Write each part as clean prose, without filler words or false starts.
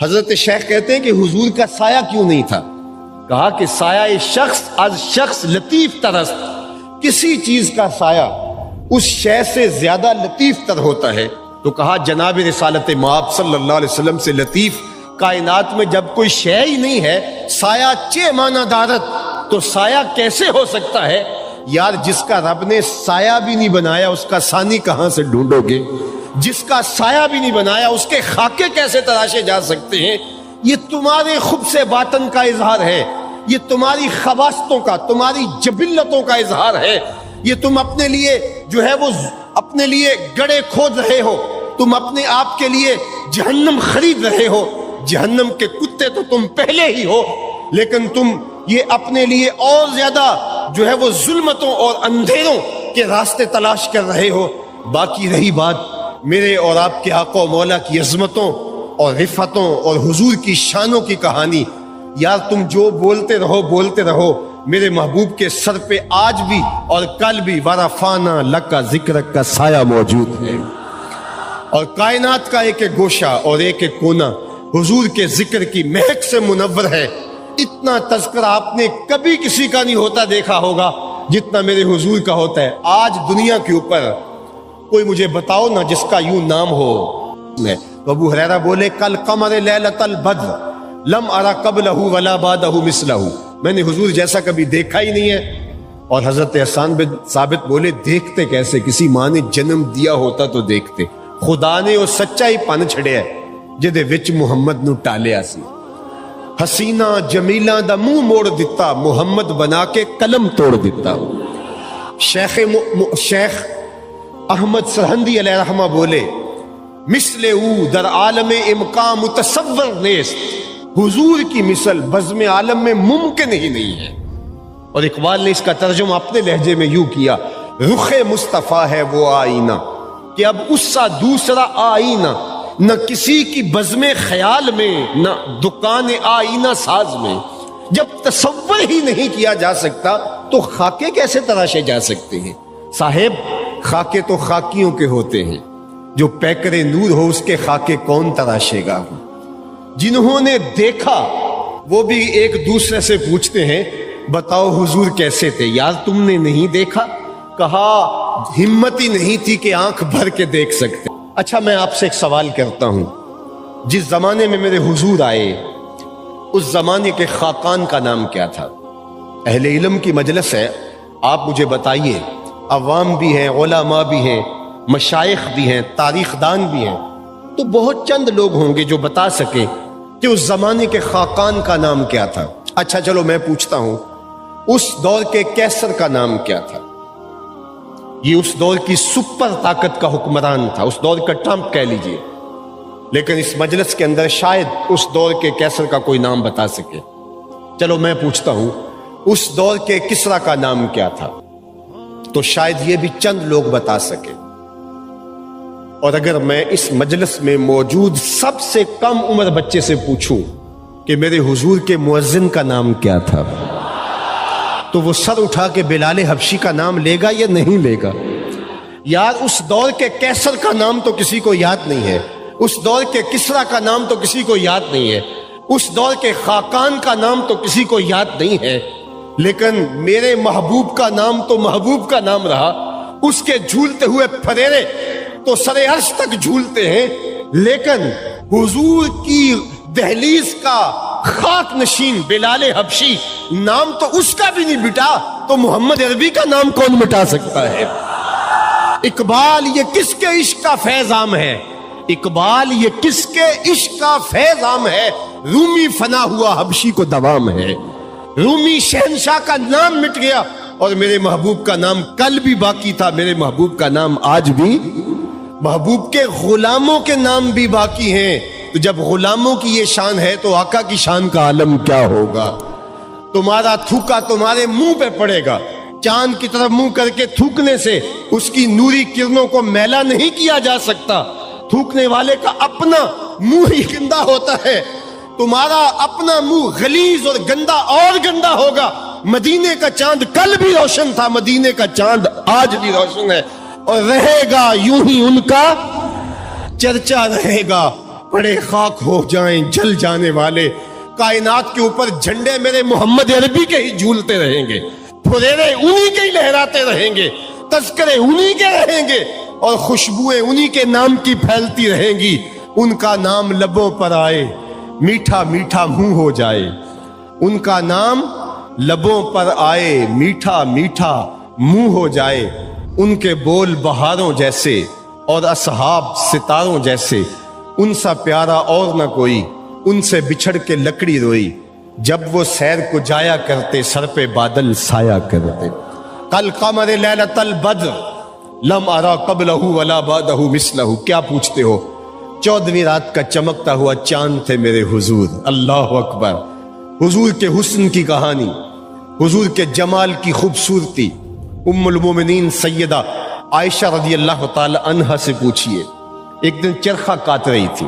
حضرت شیخ کہتے ہیں کہ حضور کا سایہ کیوں نہیں تھا؟ کہا کہ سایہ شخص از شخص لطیف ترست، کسی چیز کا سایہ اس شے سے زیادہ لطیف تر ہوتا ہے۔ تو کہا جناب رسالت مآب صلی اللہ علیہ وسلم سے لطیف کائنات میں جب کوئی شے ہی نہیں ہے، سایہ چے مانا دارت، تو سایہ کیسے ہو سکتا ہے؟ یار جس کا رب نے سایہ بھی نہیں بنایا اس کا ثانی کہاں سے ڈھونڈو گے؟ جس کا سایہ بھی نہیں بنایا اس کے خاکے کیسے تراشے جا سکتے ہیں؟ یہ تمہارے خبث باطن کا اظہار ہے، یہ تمہاری خواستوں کا، تمہاری جبلتوں کا اظہار ہے۔ یہ تم اپنے لیے جو ہے وہ اپنے لیے گڑھے کھود رہے ہو، تم اپنے آپ کے لیے جہنم خرید رہے ہو۔ جہنم کے کتے تو تم پہلے ہی ہو، لیکن تم یہ اپنے لیے اور زیادہ جو ہے وہ ظلمتوں اور اندھیروں کے راستے تلاش کر رہے ہو۔ باقی رہی بات میرے اور آپ کے آقا و مولا کی عظمتوں اور رفتوں اور حضور کی شانوں کی کہانی، یار تم جو بولتے رہو، میرے محبوب کے سر پہ آج بھی اور کل بھی ورفعنا لک ذکرک کا سایہ موجود ہے، اور کائنات کا ایک ایک گوشہ اور ایک ایک کونا حضور کے ذکر کی مہک سے منور ہے۔ اتنا تذکرہ آپ نے کبھی کسی کا نہیں ہوتا دیکھا ہوگا جتنا میرے حضور کا ہوتا ہے۔ آج دنیا کے اوپر کوئی مجھے بتاؤ نا جس کا یوں نام ہو۔ تو ابو ہریرہ بولے کل قمر لیلۃ البدر لم ارى قبلہ ولا بعدہ مثلہ، میں نے حضور جیسا کبھی دیکھا ہی نہیں ہے۔ اور حضرت حسان بن ثابت بولے دیکھتے کیسے، کسی ماں نے جنم دیا ہوتا تو دیکھتے۔ خدا نے وہ سچا ہی پن چھڑیا ہے جدے وچ محمد نو ٹالیا سی۔ حسینہ جمیلہ دا منہ موڑ دیتا، محمد بنا کے قلم توڑ دیتا۔ شیخ احمد سرہندی علیہ رحمہ بولے مثل او در عالم امکان متصور نیست، حضور کی مثل بزم عالم میں ممکن ہی نہیں ہے۔ اور اقبال نے اس کا ترجمہ اپنے لہجے میں یوں کیا، رخ مصطفیٰ ہے وہ آئینہ کہ اب اس سا دوسرا آئینہ، نہ کسی کی بزم خیال میں نہ دکان آئینہ ساز میں۔ جب تصور ہی نہیں کیا جا سکتا تو خاکے کیسے تراشے جا سکتے ہیں؟ صاحب خاکے تو خاکیوں کے ہوتے ہیں، جو پیکر نور ہو اس کے خاکے کون تراشے گا؟ جنہوں نے دیکھا وہ بھی ایک دوسرے سے پوچھتے ہیں بتاؤ حضور کیسے تھے؟ یار تم نے نہیں دیکھا؟ کہا ہمت ہی نہیں تھی کہ آنکھ بھر کے دیکھ سکتے۔ اچھا میں آپ سے ایک سوال کرتا ہوں، جس زمانے میں میرے حضور آئے اس زمانے کے خاقان کا نام کیا تھا؟ اہل علم کی مجلس ہے، آپ مجھے بتائیے، عوام بھی ہیں، علماء بھی ہیں، مشائخ بھی ہیں، تاریخ دان بھی ہیں، تو بہت چند لوگ ہوں گے جو بتا سکیں کہ اس زمانے کے خاقان کا نام کیا تھا۔ اچھا چلو میں پوچھتا ہوں، اس دور کے کیسر کا نام کیا تھا؟ یہ اس دور کی سپر طاقت کا حکمران تھا، اس دور کا ٹرمپ کہہ لیجئے، لیکن اس مجلس کے اندر شاید اس دور کے کیسر کا کوئی نام بتا سکے۔ چلو میں پوچھتا ہوں، اس دور کے کسرا کا نام کیا تھا؟ تو شاید یہ بھی چند لوگ بتا سکے۔ اور اگر میں اس مجلس میں موجود سب سے کم عمر بچے سے پوچھوں کہ میرے حضور کے مؤذن کا نام کیا تھا، تو وہ سر اٹھا کے بلال حبشی کا نام لے گا یا نہیں لے گا؟ یار اس دور کے کیسر کا نام تو کسی کو یاد نہیں ہے، اس دور کے کسرا کا نام تو کسی کو یاد نہیں ہے، اس دور کے خاقان کا نام تو کسی کو یاد نہیں ہے، لیکن میرے محبوب کا نام تو محبوب کا نام رہا۔ اس کے جھولتے ہوئے پھریرے تو سر عرش تک جھولتے ہیں، لیکن حضور کی دہلیز کا خاک نشین بلال حبشی نام تو اس کا بھی نہیں مٹا، تو محمد عربی کا نام کون مٹا سکتا ہے؟ اقبال یہ کس کے عشق کا فیض عام ہے؟ اقبال یہ کس کے عشق کا فیض عام ہے؟ رومی فنا ہوا حبشی کو دوام ہے، رومی شہنشاہ کا نام مٹ گیا اور میرے محبوب کا نام کل بھی باقی تھا، میرے محبوب کا نام آج بھی، محبوب کے غلاموں کے نام بھی باقی ہیں۔ تو جب غلاموں کی یہ شان ہے تو آقا کی شان کا عالم کیا ہوگا؟ تمہارا تھوکا تمہارے منہ پہ پڑے گا، چاند کی طرف منہ کر کے تھوکنے سے اس کی نوری کرنوں کو میلا نہیں کیا جا سکتا، تھوکنے والے کا اپنا منہ ہی گندا ہوتا ہے، تمہارا اپنا منہ غلیظ اور گندا اور گندا ہوگا۔ مدینے کا چاند کل بھی روشن تھا، مدینے کا چاند آج بھی روشن ہے، اور رہے گا یوں ہی ان کا چرچا رہے گا، پڑے خاک ہو جائیں جل جانے والے، کائنات کے اوپر جھنڈے میرے محمد عربی کے ہی جھولتے رہیں گے، پھریرے انہی کے ہی لہراتے رہیں گے، تذکرے انہی کے رہیں گے، اور خوشبوئیں انہی کے نام کی پھیلتی رہیں گی۔ ان کا نام لبوں پر آئے میٹھا میٹھا منہ ہو جائے، ان کا نام لبوں پر آئے میٹھا میٹھا منہ ہو جائے، ان کے بول بہاروں جیسے اور اصحاب ستاروں جیسے، ان سا پیارا اور نہ کوئی، ان سے بچھڑ کے لکڑی روئی، جب وہ سیر کو جایا کرتے سر پہ بادل سایا کرتے۔ کل قمر لیلۃ البدر لم ارا قبلہ ولا بعدہ مثلہ، کیا پوچھتے ہو؟ 14ویں رات کا چمکتا ہوا چاند تھے میرے حضور۔ اللہ اکبر! حضور کے حسن کی کہانی، حضور کے جمال کی خوبصورتی، ام المومنین سیدہ عائشہ رضی اللہ تعالی عنہا سے پوچھئے۔ ایک دن چرخہ کاٹ رہی تھی،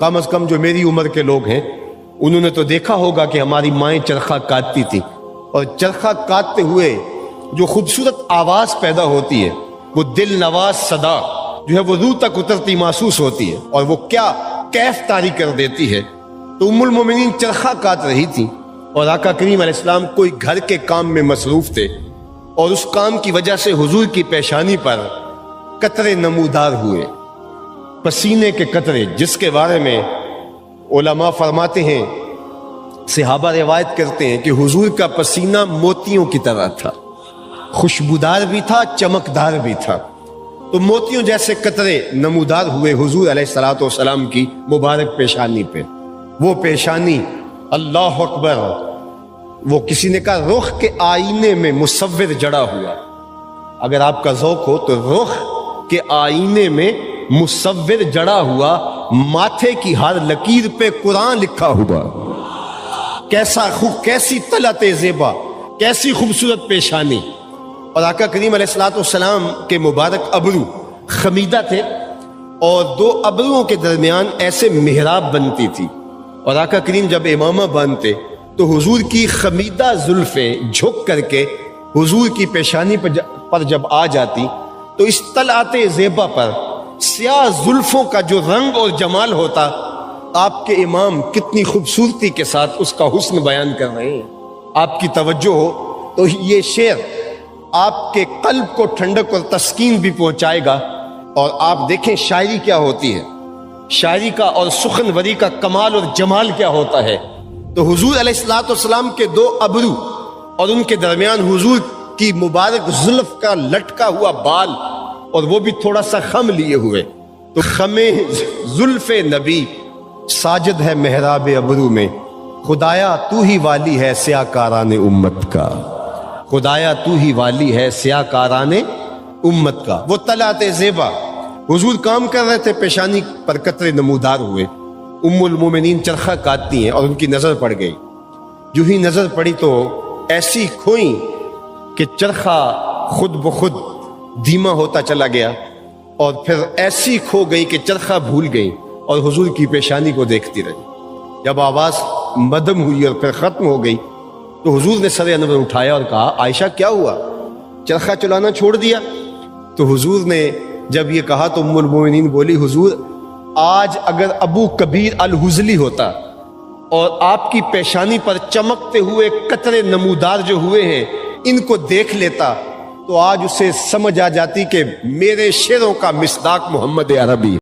کم از کم جو میری عمر کے لوگ ہیں انہوں نے تو دیکھا ہوگا کہ ہماری مائیں چرخہ کاٹتی تھی، اور چرخہ کاٹتے ہوئے جو خوبصورت آواز پیدا ہوتی ہے، وہ دل نواز صدا جو ہے وہ روح تک اترتی محسوس ہوتی ہے، اور وہ کیا کیف طاری کر دیتی ہے۔ تو ام المومنین چرخہ کاٹ رہی تھی، اور آقا کریم علیہ السلام کوئی گھر کے کام میں مصروف تھے، اور اس کام کی وجہ سے حضور کی پیشانی پر قطرے نمودار ہوئے، پسینے کے قطرے، جس کے بارے میں علماء فرماتے ہیں، صحابہ روایت کرتے ہیں کہ حضور کا پسینہ موتیوں کی طرح تھا، خوشبودار بھی تھا، چمکدار بھی تھا۔ تو موتیوں جیسے قطرے نمودار ہوئے حضور علیہ الصلوۃ والسلام کی مبارک پیشانی پہ۔ وہ پیشانی، اللہ اکبر، وہ کسی نے کہا رخ کے آئینے میں مصور جڑا ہوا۔ اگر آپ کا ذوق ہو تو رخ کے آئینے میں مصور جڑا ہوا، ماتھے کی ہر لکیر پہ قرآن لکھا ہوا۔ کیسی طلعت زیبا، کیسی خوبصورت پیشانی۔ اور آقا کریم علیہ الصلوۃ والسلام کے مبارک ابرو خمیدہ تھے، اور دو ابروؤں کے درمیان ایسے محراب بنتی تھی، اور آقا کریم جب امامہ باندھتے تو حضور کی خمیدہ زلفیں جھک کر کے حضور کی پیشانی پر جب آ جاتی تو اس طلعت زیبا پر سیاہ زلفوں کا جو رنگ اور جمال ہوتا، آپ کے امام کتنی خوبصورتی کے ساتھ اس کا حسن بیان کر رہے ہیں۔ آپ کی توجہ ہو تو یہ شعر آپ کے قلب کو ٹھنڈک اور تسکین بھی پہنچائے گا، اور آپ دیکھیں شاعری کیا ہوتی ہے، شاعری کا اور سخنوری کا کمال اور جمال کیا ہوتا ہے۔ تو حضور علیہ الصلوۃ والسلام کے دو ابرو اور ان کے درمیان حضور کی مبارک زلف کا لٹکا ہوا بال، اور وہ بھی تھوڑا سا خم لیے ہوئے، تو خم زلف نبی ساجد ہے محراب ابرو میں، خدایا تو ہی والی ہے سیاہ کاران امت کا، خدایا تو ہی والی ہے سیاہ کاران امت کا۔ وہ طلعت زیبا، حضور کام کر رہے تھے، پیشانی پر قطرے نمودار ہوئے، ام المومنین چرخہ کاٹتی ہیں اور ان کی نظر پڑ گئی۔ جو ہی نظر پڑی تو ایسی کھوئیں کہ چرخہ خود بخود دھیما ہوتا چلا گیا، اور پھر ایسی کھو گئی کہ چرخہ بھول گئی اور حضور کی پیشانی کو دیکھتی رہی۔ جب آواز مدم ہوئی اور پھر ختم ہو گئی تو حضور نے سر انور اٹھایا اور کہا عائشہ کیا ہوا، چرخہ چلانا چھوڑ دیا؟ تو حضور نے جب یہ کہا تو ام المومنین بولی حضور آج اگر ابو کبیر الحزلی ہوتا اور آپ کی پیشانی پر چمکتے ہوئے قطرے نمودار جو ہوئے ہیں ان کو دیکھ لیتا تو آج اسے سمجھ آ جاتی کہ میرے شعروں کا مصداق محمد عربی